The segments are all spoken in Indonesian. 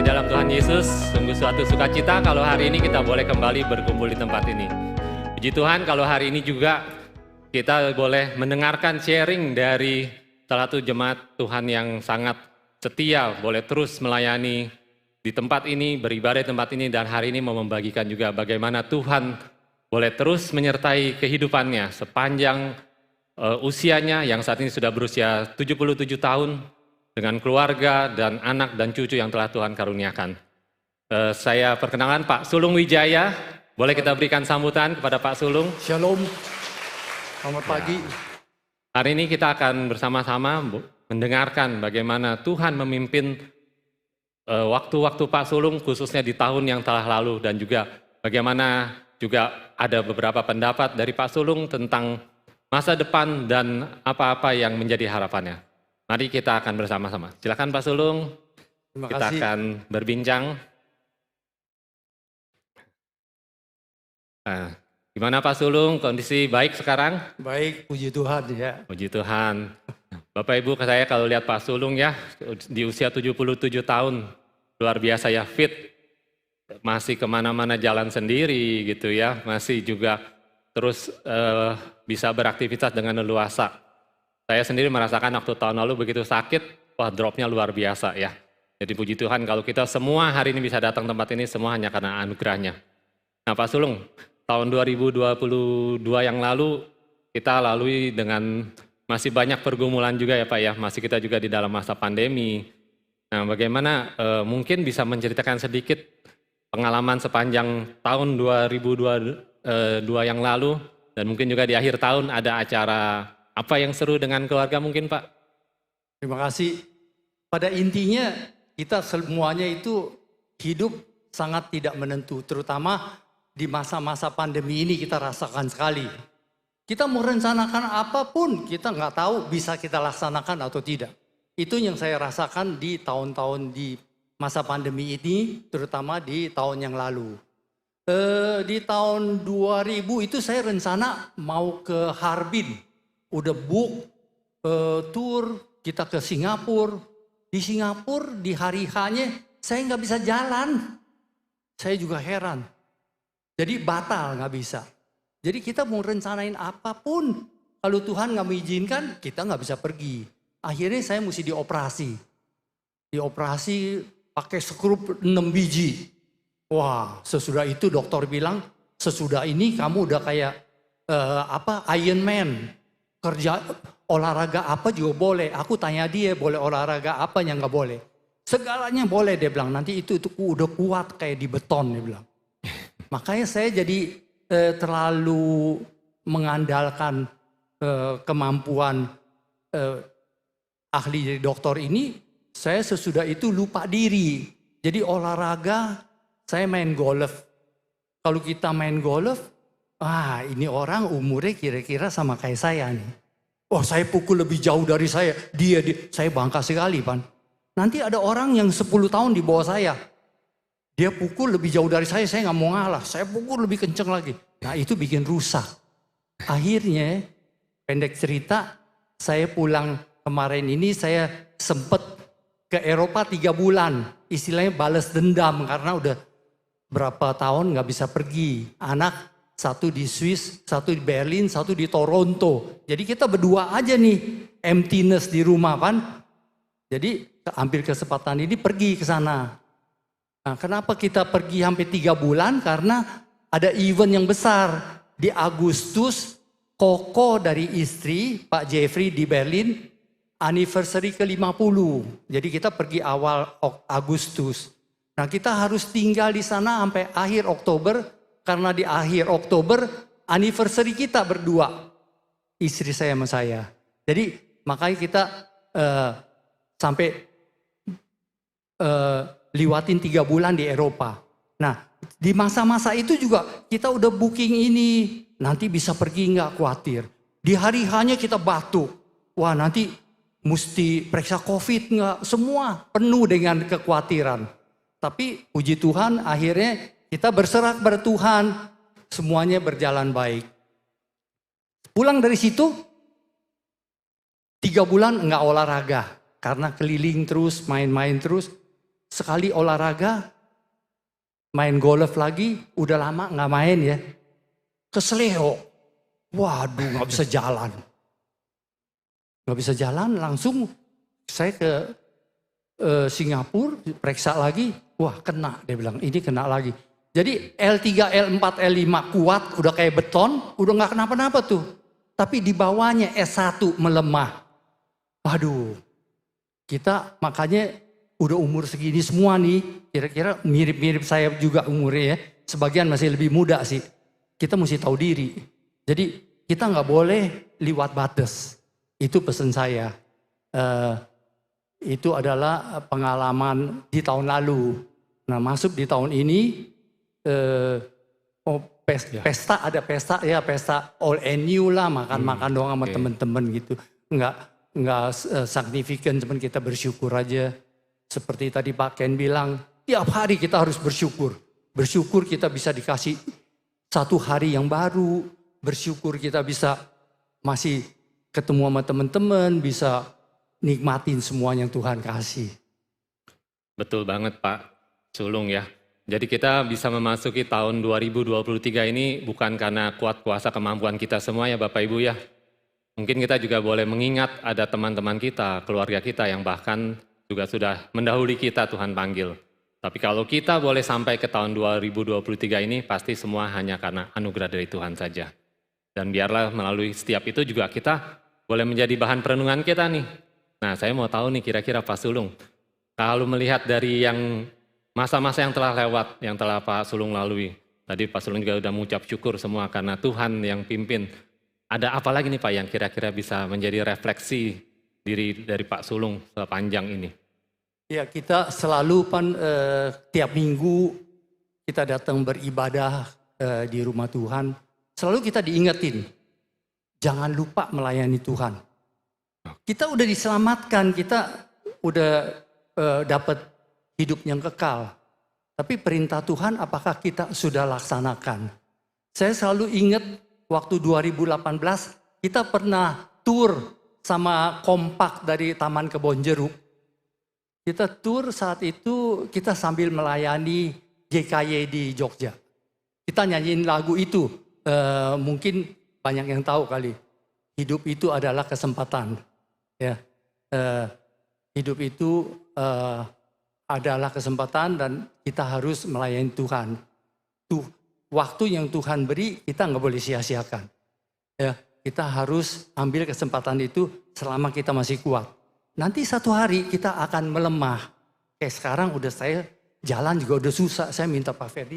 dalam Tuhan Yesus, sungguh suatu sukacita kalau hari ini kita boleh kembali berkumpul di tempat ini. Puji Tuhan kalau hari ini juga kita boleh mendengarkan sharing dari salah satu jemaat Tuhan yang sangat setia, boleh terus melayani di tempat ini, beribadah di tempat ini, dan hari ini mau membagikan juga bagaimana Tuhan boleh terus menyertai kehidupannya sepanjang usianya yang saat ini sudah berusia 77 tahun, dengan keluarga dan anak dan cucu yang telah Tuhan karuniakan. Saya perkenalkan Pak Sulung Wijaya, boleh kita berikan sambutan kepada Pak Sulung. Shalom, selamat pagi. Hari ini kita akan bersama-sama mendengarkan bagaimana Tuhan memimpin waktu-waktu Pak Sulung, khususnya di tahun yang telah lalu, dan juga bagaimana juga ada beberapa pendapat dari Pak Sulung tentang masa depan dan apa-apa yang menjadi harapannya. Mari kita akan bersama-sama. Silakan Pak Sulung, Terima kita kasih. akan berbincang. Gimana Pak Sulung, kondisi baik sekarang? Baik, puji Tuhan ya. Puji Tuhan. Bapak Ibu, saya kalau lihat Pak Sulung ya, di usia 77 tahun, luar biasa ya, fit. Masih kemana-mana jalan sendiri gitu ya, masih juga terus bisa beraktivitas dengan leluasa. Saya sendiri merasakan waktu tahun lalu begitu sakit, wah dropnya luar biasa ya. Jadi puji Tuhan kalau kita semua hari ini bisa datang tempat ini semua hanya karena anugerahnya. Nah Pak Sulung, tahun 2022 yang lalu kita lalui dengan masih banyak pergumulan juga ya Pak ya. Masih kita juga di dalam masa pandemi. Nah bagaimana mungkin bisa menceritakan sedikit pengalaman sepanjang tahun 2022 yang lalu. Dan mungkin juga di akhir tahun ada acara apa yang seru dengan keluarga mungkin Pak? Terima kasih. Pada intinya kita semuanya itu hidup sangat tidak menentu. Terutama di masa-masa pandemi ini kita rasakan sekali. Kita mau rencanakan apapun kita nggak tahu bisa kita laksanakan atau tidak. Itu yang saya rasakan di tahun-tahun di masa pandemi ini, terutama di tahun yang lalu. Di tahun 2000 itu saya rencana mau ke Harbin. Udah book tour kita ke Singapura. Di Singapura di hari H-nya saya nggak bisa jalan. Saya juga heran. Jadi batal nggak bisa. Jadi kita mau rencanain apapun. Kalau Tuhan nggak mengizinkan kita nggak bisa pergi. Akhirnya saya mesti dioperasi. Dioperasi pakai skrup 6 biji. Wah sesudah itu dokter bilang sesudah ini kamu udah kayak Iron Man. Kerja olahraga apa juga boleh. Aku tanya dia boleh olahraga apa yang nggak boleh. Segalanya boleh dia bilang. Nanti itu udah kuat kayak di beton dia bilang. Makanya saya jadi terlalu mengandalkan kemampuan ahli dari dokter ini. Saya sesudah itu lupa diri. Jadi olahraga saya main golf. Kalau kita main golf. Ini orang umurnya kira-kira sama kayak saya nih. Oh saya pukul lebih jauh dari saya. Saya bangga sekali Pan. Nanti ada orang yang 10 tahun di bawah saya. Dia pukul lebih jauh dari saya nggak mau ngalah. Saya pukul lebih kenceng lagi. Nah itu bikin rusak. Akhirnya pendek cerita saya pulang kemarin ini saya sempet ke Eropa 3 bulan. Istilahnya balas dendam karena udah berapa tahun nggak bisa pergi. Anak satu di Swiss, satu di Berlin, satu di Toronto. Jadi kita berdua aja nih, emptiness di rumah kan. Jadi ambil kesempatan ini pergi ke sana. Nah, kenapa kita pergi hampir 3 bulan? Karena ada event yang besar. Di Agustus, Koko dari istri, Pak Jeffrey di Berlin, anniversary ke-50. Jadi kita pergi awal Agustus. Nah kita harus tinggal di sana sampai akhir Oktober. Karena di akhir Oktober anniversary kita berdua. Istri saya sama saya. Jadi makanya kita sampai lewatin 3 bulan di Eropa. Nah di masa-masa itu juga kita udah booking ini. Nanti bisa pergi nggak khawatir. Di hari hanya kita batuk. Wah nanti mesti periksa COVID nggak. Semua penuh dengan kekhawatiran. Tapi puji Tuhan akhirnya kita berserah kepada Tuhan, semuanya berjalan baik. Pulang dari situ, 3 bulan enggak olahraga. Karena keliling terus, main-main terus. sekali olahraga, main golf lagi, udah lama nggak main ya. Keseleo. Waduh, nggak bisa jalan. Nggak bisa jalan, langsung saya ke Singapura, periksa lagi. Wah, kena, dia bilang, ini kena lagi. Jadi L3, L4, L5 kuat, udah kayak beton, udah nggak kenapa-napa tuh. Tapi di bawahnya S1 melemah. Waduh, kita makanya udah umur segini semua nih, kira-kira mirip-mirip saya juga umurnya ya. Sebagian masih lebih muda sih. Kita mesti tahu diri. Jadi kita nggak boleh liwat batas. Itu pesan saya. Itu adalah pengalaman di tahun lalu. Nah, masuk di tahun ini, pesta ada pesta ya, pesta all and new lah, makan-makan doang sama teman-teman gitu. Nggak signifikan, cuman kita bersyukur aja. Seperti tadi Pak Ken bilang, tiap hari kita harus bersyukur. Bersyukur kita bisa dikasih satu hari yang baru. Bersyukur kita bisa masih ketemu sama teman-teman, bisa nikmatin semua yang Tuhan kasih. Betul banget Pak Sulung ya. Jadi kita bisa memasuki tahun 2023 ini bukan karena kuat kuasa kemampuan kita semua ya Bapak Ibu ya. Mungkin kita juga boleh mengingat ada teman-teman kita, keluarga kita yang bahkan juga sudah mendahului kita Tuhan panggil. Tapi kalau kita boleh sampai ke tahun 2023 ini pasti semua hanya karena anugerah dari Tuhan saja. Dan biarlah melalui setiap itu juga kita boleh menjadi bahan perenungan kita nih. Nah, saya mau tahu nih kira-kira Pak Sulung, kalau melihat dari yang masa-masa yang telah lewat, yang telah Pak Sulung lalui, tadi Pak Sulung juga udah mengucap syukur semua karena Tuhan yang pimpin. Ada apa lagi nih Pak yang kira-kira bisa menjadi refleksi diri dari Pak Sulung sepanjang ini? Ya, kita selalu tiap minggu kita datang beribadah di rumah Tuhan. Selalu kita diingetin, jangan lupa melayani Tuhan. Kita udah diselamatkan, kita udah dapat hidup yang kekal. Tapi perintah Tuhan apakah kita sudah laksanakan? Saya selalu ingat waktu 2018 kita pernah tur sama Kompak dari Taman Kebon Jeruk. Kita tur saat itu kita sambil melayani GKY di Jogja. Kita nyanyiin lagu itu, mungkin banyak yang tahu kali. Hidup itu adalah kesempatan. Ya, hidup itu adalah kesempatan dan kita harus melayani Tuhan. Tuh, waktu yang Tuhan beri kita nggak boleh sia-siakan. Ya, kita harus ambil kesempatan itu selama kita masih kuat. Nanti satu hari kita akan melemah. Kayak sekarang udah saya jalan juga udah susah. Saya minta Pak Ferdi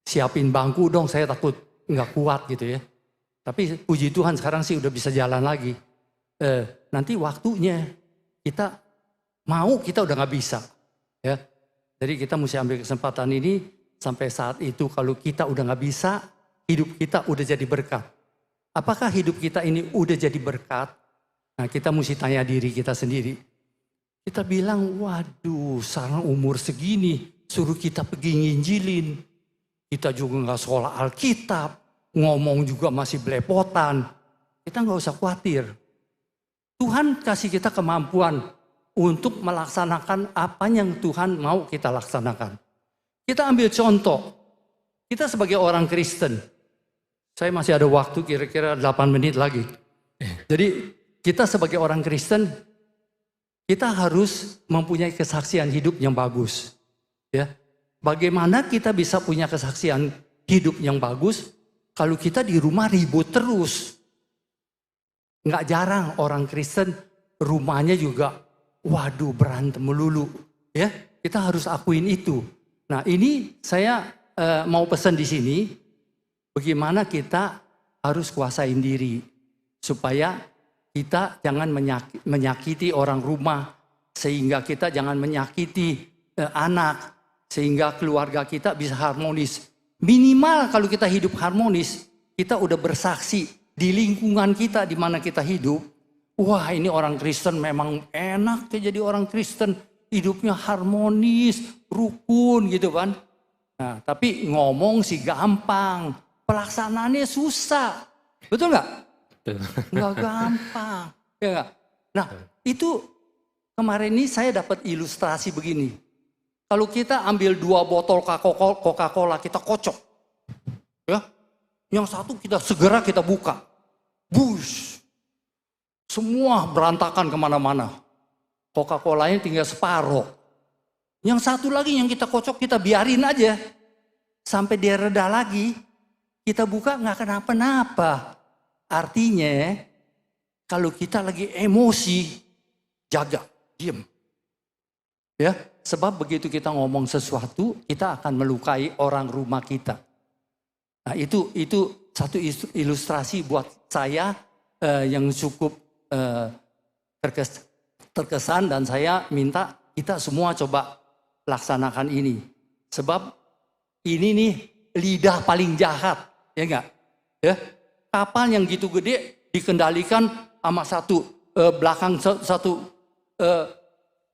siapin bangku dong, saya takut nggak kuat gitu ya. Tapi puji Tuhan sekarang sih udah bisa jalan lagi. Nanti waktunya kita mau, kita udah nggak bisa. Ya, jadi kita mesti ambil kesempatan ini sampai saat itu kalau kita udah nggak bisa, hidup kita udah jadi berkat. Apakah hidup kita ini udah jadi berkat? Nah, kita mesti tanya diri kita sendiri. Kita bilang, waduh, sekarang umur segini, suruh kita pergi nginjilin. Kita juga nggak sekolah Alkitab, ngomong juga masih belepotan. Kita nggak usah khawatir. Tuhan kasih kita kemampuan untuk melaksanakan apa yang Tuhan mau kita laksanakan. Kita ambil contoh, kita sebagai orang Kristen, saya masih ada waktu kira-kira 8 menit lagi. Jadi kita sebagai orang Kristen, kita harus mempunyai kesaksian hidup yang bagus. Ya, bagaimana kita bisa punya kesaksian hidup yang bagus kalau kita di rumah ribut terus? Nggak jarang orang Kristen rumahnya juga, waduh, berantem melulu. Ya, kita harus akuin itu. Nah, ini saya mau pesan di sini, bagaimana kita harus kuasain diri supaya kita jangan menyakiti orang rumah, sehingga kita jangan menyakiti anak, sehingga keluarga kita bisa harmonis. Minimal kalau kita hidup harmonis, kita udah bersaksi di lingkungan kita di mana kita hidup. Wah, ini orang Kristen memang enak ya jadi orang Kristen, hidupnya harmonis, rukun gitu kan. Nah, tapi ngomong sih gampang, pelaksanaannya susah. Betul nggak? Nggak gampang. Ya, nah, itu kemarin ini saya dapat ilustrasi begini. Kalau kita ambil 2 botol Coca-Cola kita kocok. Ya. Yang satu segera kita buka. Bush. Semua berantakan kemana-mana. Coca-Colanya tinggal separuh. Yang satu lagi yang kita kocok kita biarin aja. Sampai dia reda lagi. Kita buka nggak kenapa-napa. Artinya kalau kita lagi emosi, jaga, diam. Ya, sebab begitu kita ngomong sesuatu, kita akan melukai orang rumah kita. Nah, itu satu ilustrasi buat saya yang cukup terkesan, dan saya minta kita semua coba laksanakan ini. Sebab ini nih lidah paling jahat, ya enggak? Ya, kapal yang gitu gede dikendalikan sama satu belakang satu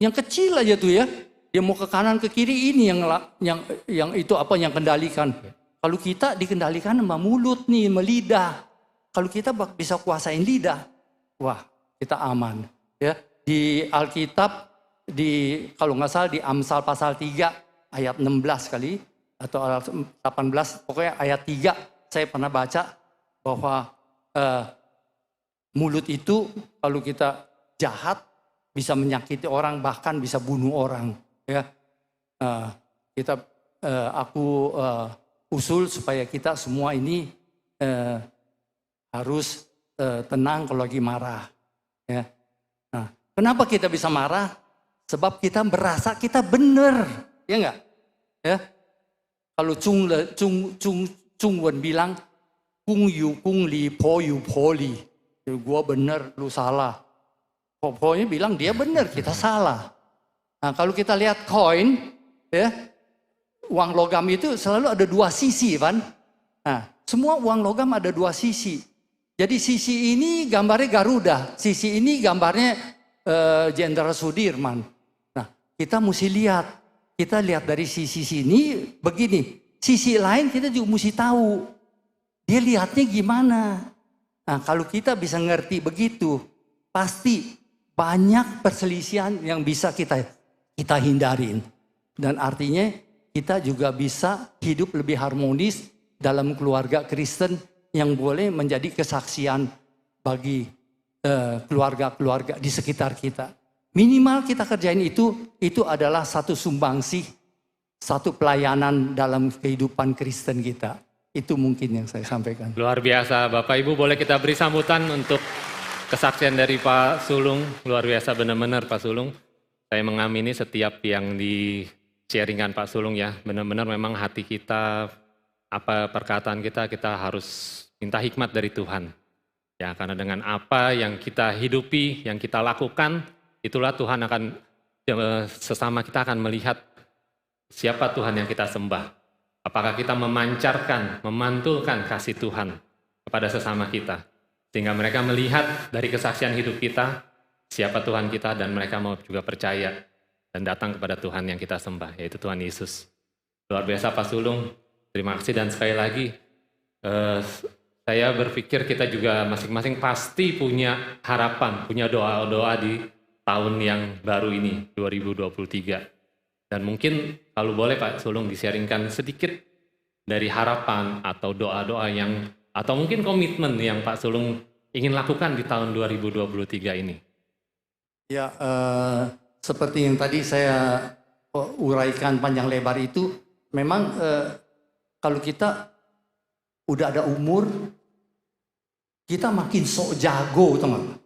yang kecil aja tuh ya. Dia mau ke kanan ke kiri, ini yang itu apa yang kendalikan. Kalau kita dikendalikan sama mulut nih, sama lidah. Kalau kita bisa kuasain lidah, wah kita aman. Ya, di Alkitab kalau nggak salah di Amsal pasal 3 ayat 16 kali atau 18, pokoknya ayat 3 saya pernah baca bahwa mulut itu kalau kita jahat bisa menyakiti orang, bahkan bisa bunuh orang. Ya, aku usul supaya kita semua ini harus tenang kalau lagi marah. Ya. Nah, kenapa kita bisa marah? Sebab kita merasa kita benar, ya enggak? Ya. Kalau Chung Wen bilang, Kung yu kung li, po yu po li. Ya, gua benar, lu salah. Pokoknya bilang dia benar, kita salah. Nah, kalau kita lihat koin, ya, uang logam itu selalu ada 2 sisi, kan? Nah, semua uang logam ada 2 sisi. Jadi sisi ini gambarnya Garuda, sisi ini gambarnya Jenderal Sudirman. Nah, kita mesti lihat. Kita lihat dari sisi sini begini. Sisi lain kita juga mesti tahu. Dia lihatnya gimana. Nah, kalau kita bisa ngerti begitu, pasti banyak perselisihan yang bisa kita hindarin. Dan artinya kita juga bisa hidup lebih harmonis dalam keluarga Kristen yang boleh menjadi kesaksian bagi keluarga-keluarga di sekitar kita. Minimal kita kerjain itu adalah satu sumbangsih, satu pelayanan dalam kehidupan Kristen kita. Itu mungkin yang saya sampaikan. Luar biasa, Bapak Ibu, boleh kita beri sambutan untuk kesaksian dari Pak Sulung. Luar biasa benar-benar Pak Sulung. Saya mengamini setiap yang di-sharingan Pak Sulung ya. Benar-benar memang hati kita, apa perkataan kita harus minta hikmat dari Tuhan. Ya, karena dengan apa yang kita hidupi, yang kita lakukan, itulah Tuhan akan, sesama kita akan melihat siapa Tuhan yang kita sembah. Apakah kita memancarkan, memantulkan kasih Tuhan kepada sesama kita. Sehingga mereka melihat dari kesaksian hidup kita, siapa Tuhan kita, dan mereka mau juga percaya dan datang kepada Tuhan yang kita sembah, yaitu Tuhan Yesus. Luar biasa Pak Sulung, terima kasih, dan sekali lagi saya berpikir kita juga masing-masing pasti punya harapan, punya doa-doa di tahun yang baru ini, 2023. Dan mungkin kalau boleh Pak Sulung di-sharingkan sedikit dari harapan atau doa-doa yang, atau mungkin komitmen yang Pak Sulung ingin lakukan di tahun 2023 ini. Ya, seperti yang tadi saya uraikan panjang lebar itu, memang kalau kita udah ada umur, kita makin sok jago, teman.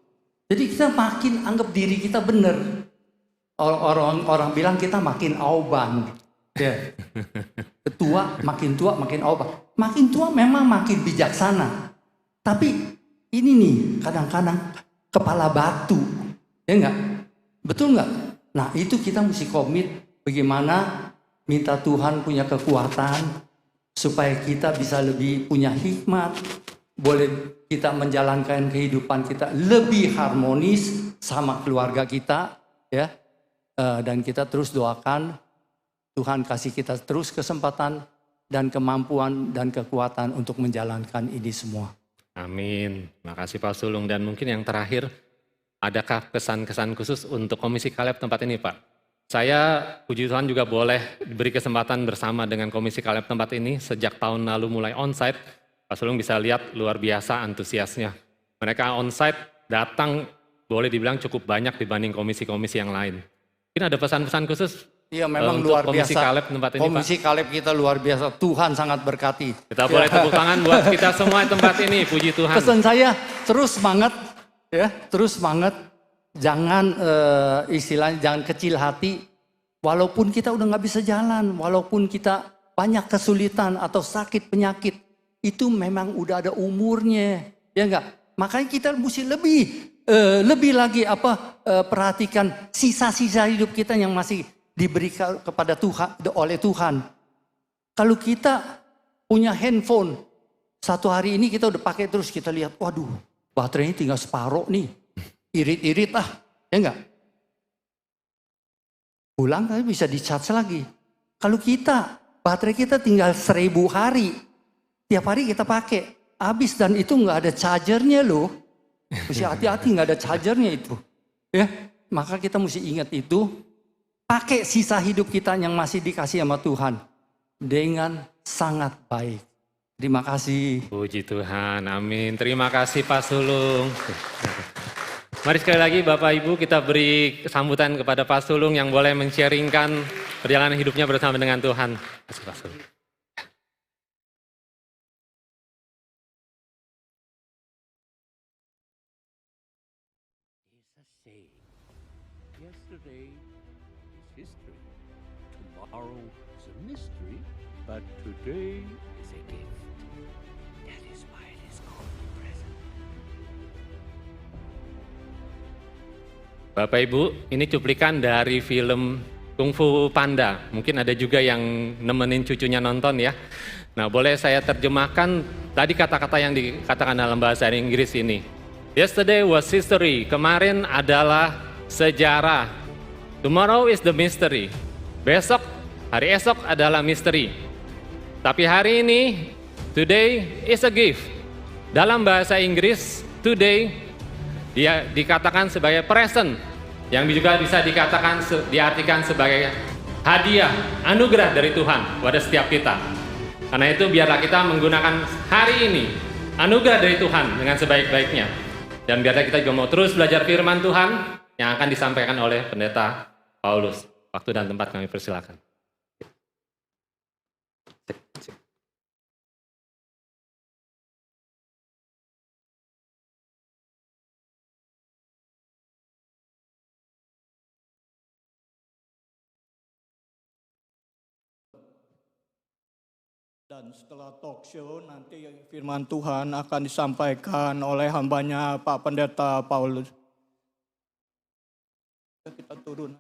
Jadi kita makin anggap diri kita benar. Orang bilang kita makin auban. Ya. Makin tua makin auban. Makin tua memang makin bijaksana. Tapi ini nih kadang-kadang kepala batu. Ya enggak? Betul enggak? Nah, itu kita mesti komit bagaimana minta Tuhan punya kekuatan supaya kita bisa lebih punya hikmat, boleh kita menjalankan kehidupan kita lebih harmonis sama keluarga kita, ya. Dan kita terus doakan Tuhan kasih kita terus kesempatan dan kemampuan dan kekuatan untuk menjalankan ini semua. Amin. Makasih Pak Sulung. Dan mungkin yang terakhir, adakah kesan-kesan khusus untuk Komisi Kaleb tempat ini Pak? Saya puji Tuhan juga boleh diberi kesempatan bersama dengan Komisi Kaleb tempat ini sejak tahun lalu mulai onsite. Pak Sulung bisa lihat luar biasa antusiasnya. Mereka onsite datang boleh dibilang cukup banyak dibanding komisi-komisi yang lain. Mungkin ada pesan-pesan khusus Iya memang untuk luar Komisi biasa. Kaleb tempat ini, Pak? Komisi Kaleb kita luar biasa. Tuhan sangat berkati. Kita boleh tepuk tangan buat kita semua di tempat ini, puji Tuhan. Pesan saya terus semangat, ya, terus semangat. Jangan istilahnya jangan kecil hati. Walaupun kita udah nggak bisa jalan, walaupun kita banyak kesulitan atau sakit penyakit, itu memang udah ada umurnya, ya enggak? Makanya kita mesti lebih lagi perhatikan sisa-sisa hidup kita yang masih diberikan kepada Tuhan oleh Tuhan. Kalau kita punya handphone, satu hari ini kita udah pakai terus, kita lihat, waduh, baterainya tinggal separuh nih, irit-irit ya enggak? Pulang tapi bisa di-charge lagi. Kalau kita, baterai kita tinggal 1000 hari, tiap hari kita pakai, habis dan itu nggak ada chargernya loh. Mesti hati-hati nggak ada chargernya itu. Ya, maka kita mesti ingat itu, pakai sisa hidup kita yang masih dikasih sama Tuhan dengan sangat baik. Terima kasih. Puji Tuhan, amin. Terima kasih Pak Sulung. Mari sekali lagi Bapak Ibu kita beri sambutan kepada Pak Sulung yang boleh men-sharingkan perjalanan hidupnya bersama dengan Tuhan. Terima kasih Pak Sulung. Yesterday is history. Tomorrow is a mystery, but today is a gift. That is why it is called the present. Bapak Ibu, ini cuplikan dari film Kung Fu Panda. Mungkin ada juga yang nemenin cucunya nonton ya. Nah, boleh saya terjemahkan tadi kata-kata yang dikatakan dalam bahasa Inggris ini. Yesterday was history. Kemarin adalah sejarah. Tomorrow is the mystery. Besok, hari esok adalah misteri. Tapi hari ini, today is a gift. Dalam bahasa Inggris, today dia dikatakan sebagai present, yang juga bisa dikatakan diartikan sebagai hadiah, anugerah dari Tuhan kepada setiap kita. Karena itu biarlah kita menggunakan hari ini, anugerah dari Tuhan dengan sebaik-baiknya. Dan biarlah kita juga mau terus belajar firman Tuhan yang akan disampaikan oleh Pendeta Paulus. Waktu dan tempat kami persilakan. Dan setelah talk show nanti firman Tuhan akan disampaikan oleh hambanya Pak Pendeta Paulus. Kita turun.